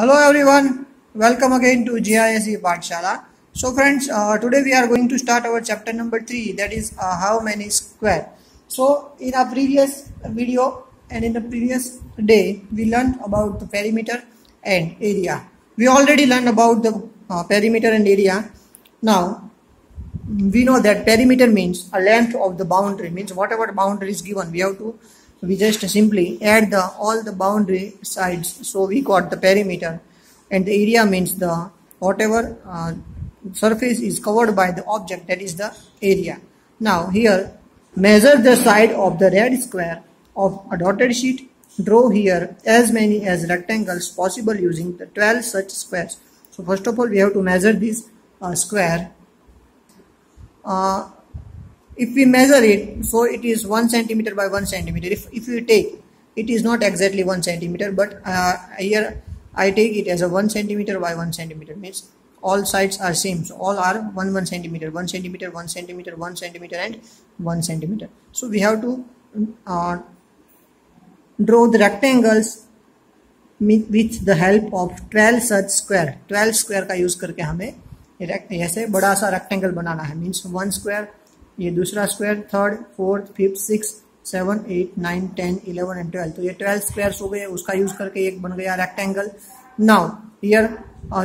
Hello everyone, welcome again to GISE Pathshala. So friends, today we are going to start our chapter number 3, that is how many square. So in our previous video and in the previous day we learned about the perimeter and area. We already learned about the perimeter and area. Now we know that perimeter means a length of the boundary, means whatever boundary is given we just simply add all the boundary sides, so we got the perimeter. And the area means the whatever surface is covered by the object, that is the area. Now here, measure the side of the red square of a dotted sheet. Draw here as many as rectangles possible using the 12 such squares. So first of all we have to measure this square. If we measure it, so it is 1 centimeter by 1 centimeter. If you take, it is not exactly 1 centimeter, but here I take it as a 1 centimeter by 1 centimeter, means all sides are same, so all are 1 centimeter, 1 centimeter, 1 centimeter, 1 centimeter and 1 centimeter. So we have to draw the rectangles with the help of 12 such square. 12 square का use करके हमें ऐसे बड़ा सा rectangle बनाना है, means 1 square, ये दूसरा square, third, fourth, fifth, 6, 7, 8, 9, 10, 11 and 12. तो ये 12 स्क्वायर्स हो गए, उसका यूज करके एक बन गया rectangle. Now here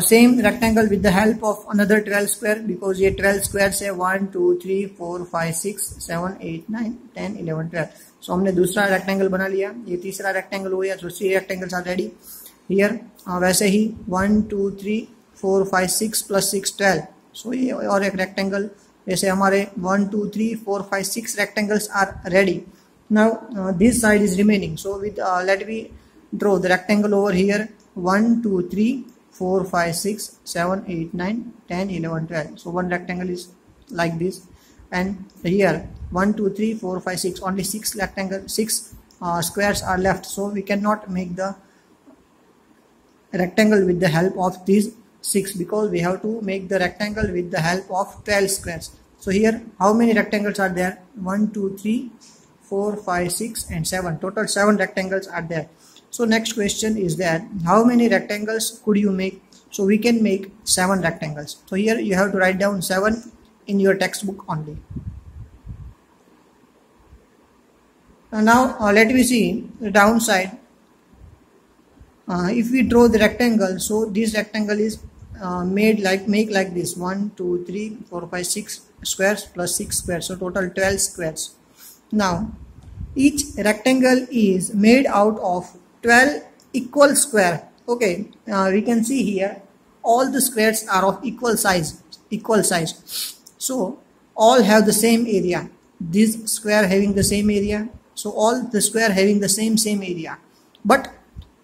same rectangle with the help of another 12 square, because ये 12 स्क्वायर से 1, 2, 3, 4, 5, 6, 7, 8, 9, 10, 11, 12. सो हमने दूसरा रेक्टेंगल बना लिया, ये तीसरा रेक्टेंगल हो गया. सो 3 रेक्टेंगल्स आर रेडी हियर. वैसे ही 1, 2, 3, 4, 5, 6 प्लस 6, 12. सो ये और एक रेक्टेंगल, ऐसे हमारे 1, 2, 3, 4, 5, 6 rectangles are ready. Now this side is remaining, so with let me draw the rectangle over here. 1, 2, 3, 4, 5, 6, 7, 8, 9, 10, 11, 12. So one rectangle is like this, and here 1, 2, 3, 4, 5, 6, only 6 squares are left, so we cannot make the rectangle with the help of these 6, because we have to make the rectangle with the help of 12 squares. So here how many rectangles are there? 1, 2, 3, 4, 5, 6 and 7. Total 7 rectangles are there. So next question is that how many rectangles could you make? So we can make 7 rectangles. So here you have to write down 7 in your textbook only. Now let me see the downside. If we draw the rectangle, so this rectangle is make like this: 1, 2, 3, 4, 5, 6 squares plus 6 squares, so total 12 squares. Now each rectangle is made out of 12 equal square. Okay, we can see here all the squares are of equal size. So all have the same area. This square having the same area, so all the square having the same area, but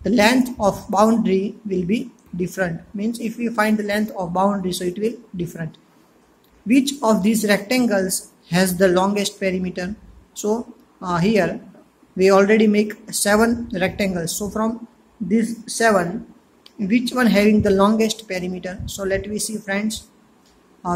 the length of boundary will be different. Means if we find the length of boundary, so it will different. Which of these rectangles has the longest perimeter? So here we already make 7 rectangles. So from these 7, which one having the longest perimeter? So let me see friends.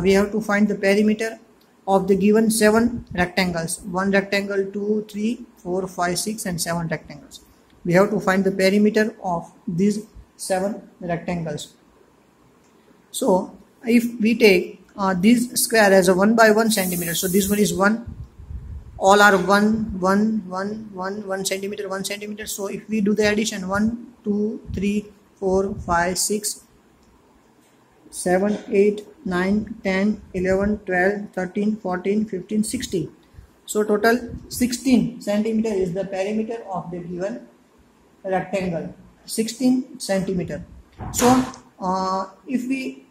We have to find the perimeter of the given 7 rectangles. 1 rectangle, 2, 3, 4, 5, 6 and 7 rectangles. We have to find the perimeter of these 7 rectangles. So if we take this square as a 1 by 1 centimeter, so this one is 1, all are 1, 1, 1, 1, 1 centimeter, 1 centimeter. So if we do the addition, 1, 2, 3, 4, 5, 6, 7, 8, 9, 10, 11, 12, 13, 14, 15, 16. So total 16 centimeter is the perimeter of the given rectangle. 16 centimeter. So if we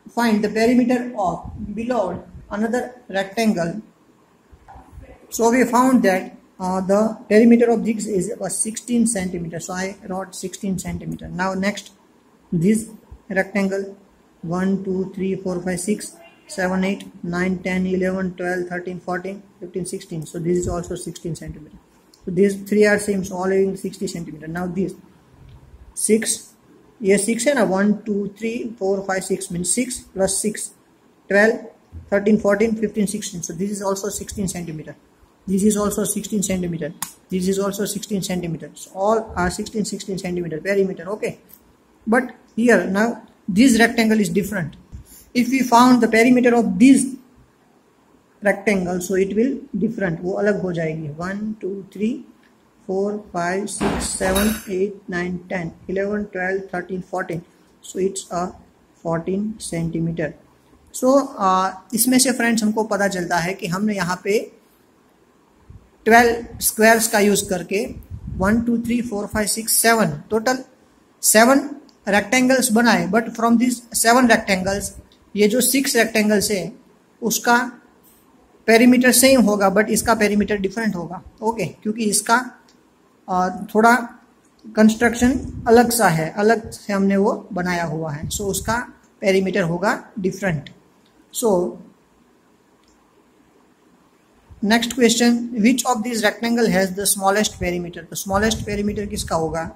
find the perimeter of below another rectangle, so we found that the perimeter of this was 16 centimeter. So I wrote 16 centimeter. Now next, this rectangle 1, 2, 3, 4, 5, 6, 7, 8, 9, 10, 11, 12, 13, 14, 15, 16. So this is also 16 centimeter. So these 3 are same, so all having 60 centimeter. Now this 6, yes, 6 and 1, 2, 3, 4, 5, 6 means 6 plus 6, 12, 13, 14, 15, 16. So this is also 16 centimeter. This is also 16 centimeter. This is also 16 centimeters. All are 16 centimeter perimeter. Okay. but here now this rectangle is different. If we found the perimeter of this rectangle, so it will different, वो अलग हो जाएगी. 1 2 3 4 5 6 7 8 9 10 11 12 13 14, so it's a 14 centimetre. सो इसमें से friends हमको पता चलता है कि हमने यहाँ पे 12 स्क्वायर्स का यूज करके 1 2 3 4 5 6 7 टोटल 7 रेक्टेंगल्स बनाए, बट फ्रॉम दिस 7 रेक्टेंगल्स ये जो 6 रेक्टेंगल्स है उसका पेरीमीटर सेम होगा, बट इसका पेरीमीटर डिफरेंट होगा. ओके, क्योंकि इसका थोड़ा कंस्ट्रक्शन अलग सा है, अलग से हमने वो बनाया हुआ है, सो उसका पेरीमीटर होगा different. So next question, which of this rectangle has the smallest perimeter. तो स्मॉलेस्ट पेरीमीटर किसका होगा.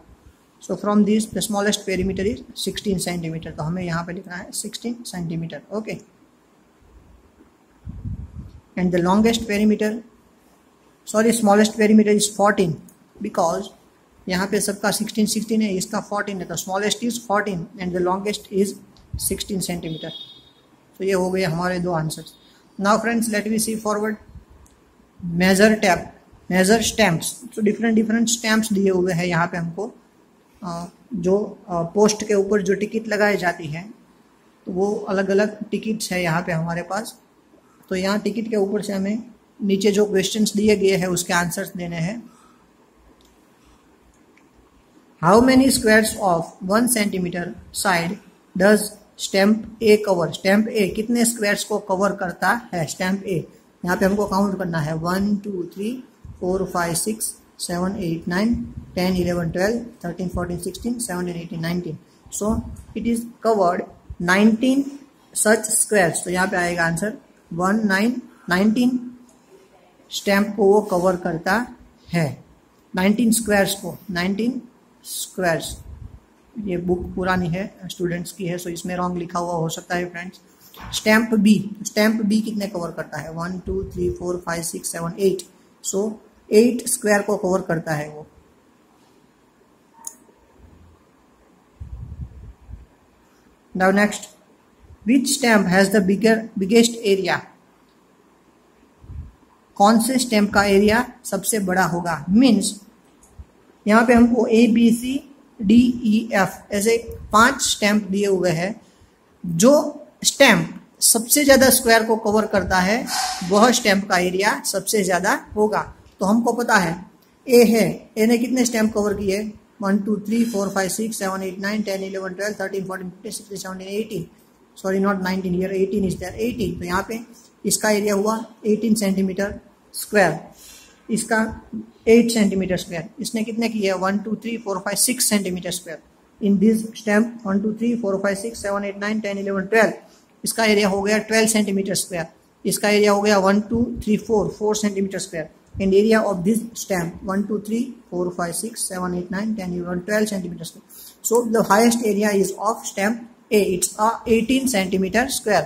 So from this the smallest perimeter is 16 centimetre. तो हमें यहाँ पे लिखना है 16 centimetre. Okay, and the longest perimeter, sorry smallest perimeter is 14, because यहाँ पे सबका 16 16 है, इसका 14 है, तो smallest is 14 and the longest is 16 centimetre. तो ये हो गए हमारे दो answers. Now friends let we see forward. Measure tape, measure stamps. तो डिफरेंट स्टैम्प्स दिए हुए हैं यहाँ पे हमको, जो पोस्ट के ऊपर जो टिकट लगाई जाती है, तो वो अलग अलग टिकट्स है यहाँ पे हमारे पास. तो यहाँ टिकट के ऊपर से हमें नीचे जो क्वेश्चंस दिए गए हैं उसके आंसर्स देने हैं. How many squares of 1 centimetre side does stamp a cover. Stamp a कितने स्क्वायर्स को कवर करता है. स्टैम्प ए यहाँ पे हमको काउंट करना है 1 2 3 4 5 6 7 8 9 10 11 12 13 14 16 17 18 19. So it is covered 19 such squares. तो यहाँ पे आएगा आंसर 19 स्टैम्प को वो कवर करता है. 19 स्क्वायर्स को, 19 स्क्वायर्स. ये बुक पुरानी है, स्टूडेंट्स की है, सो इसमें रॉन्ग लिखा हुआ हो सकता है friends. Stamp B, stamp B कितने कवर करता है. 1 2 3 4 5 6 7 8. सो 8 स्क्वायर को कवर करता है वो. Now next, which stamp has the biggest area. कौन से स्टैम्प का एरिया सबसे बड़ा होगा. मीन्स यहाँ पे हमको ABCDEF ऐसे 5 स्टैम्प दिए हुए हैं. जो स्टैम्प सबसे ज्यादा स्क्वायर को कवर करता है वह स्टैम्प का एरिया सबसे ज्यादा होगा. तो हमको पता है ए है, ए ने कितने स्टैम्प कवर किए. 1 2 3 4 5 6 7 8 9 10 11 12 13 14 15 16 17 18. Sorry not 19, here 18 is there. 18. तो यहाँ पे इसका एरिया हुआ 18 सेंटीमीटर स्क्वायर. इसका 8 सेंटीमीटर स्क्वायर. इसने कितने किए. 1 2 3 4 5 6 centimetre square. In this stamp 1 2 3 4 5 6 7 8 9 10 11 12. इसका एरिया हो गया 12 सेंटीमीटर स्क्वायर. इसका एरिया हो गया 1 2 3 4 centimetre square. And area of this stamp 1 2 3 4 5 6 7 8 9 10 11 12 centimetre square. So the highest area is of stamp A. It's a 18 centimeter square.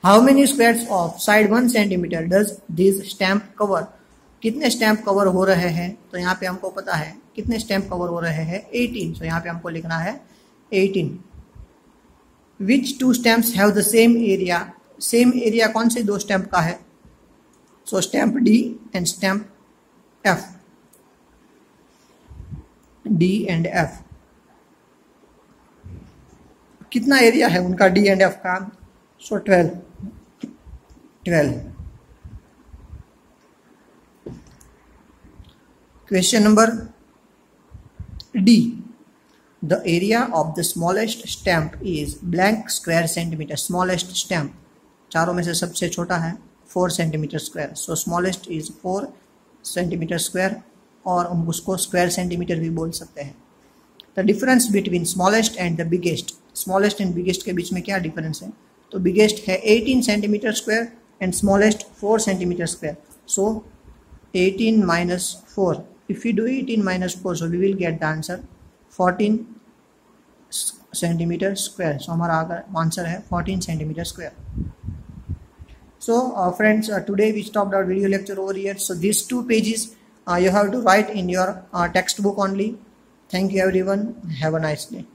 How many squares of side 1 centimeter does this stamp cover? कितने stamp cover हो रहे हैं. तो यहाँ पे हमको पता है कितने स्टैम्प कवर हो रहे हैं. 18. तो यहाँ पे हमको लिखना है 18. Which two stamps have the same area? Same area कौन से दो स्टैम्प का है. So stamp D and stamp F. D and F कितना एरिया है उनका D एंड F का. So 12. Question number D. The area of the smallest stamp is blank square centimetre. Smallest stamp चारों में से सबसे छोटा है 4 centimetre square. So smallest is 4 centimetre square, और हम उसको स्क्वायर सेंटीमीटर भी बोल सकते हैं. The difference between smallest and the biggest. Smallest and biggest के बीच में क्या डिफरेंस है. तो बिगेस्ट है 18 centimetre square and smallest 4 centimetre square. So 18 minus 4. If we do 18 minus 4, so we will get the answer 14 centimeter square. So हमारा answer है 14 centimeter square. So friends, today we stopped our video lecture over here. So these 2 pages you have to write in your textbook only. Thank you everyone. Have a nice day.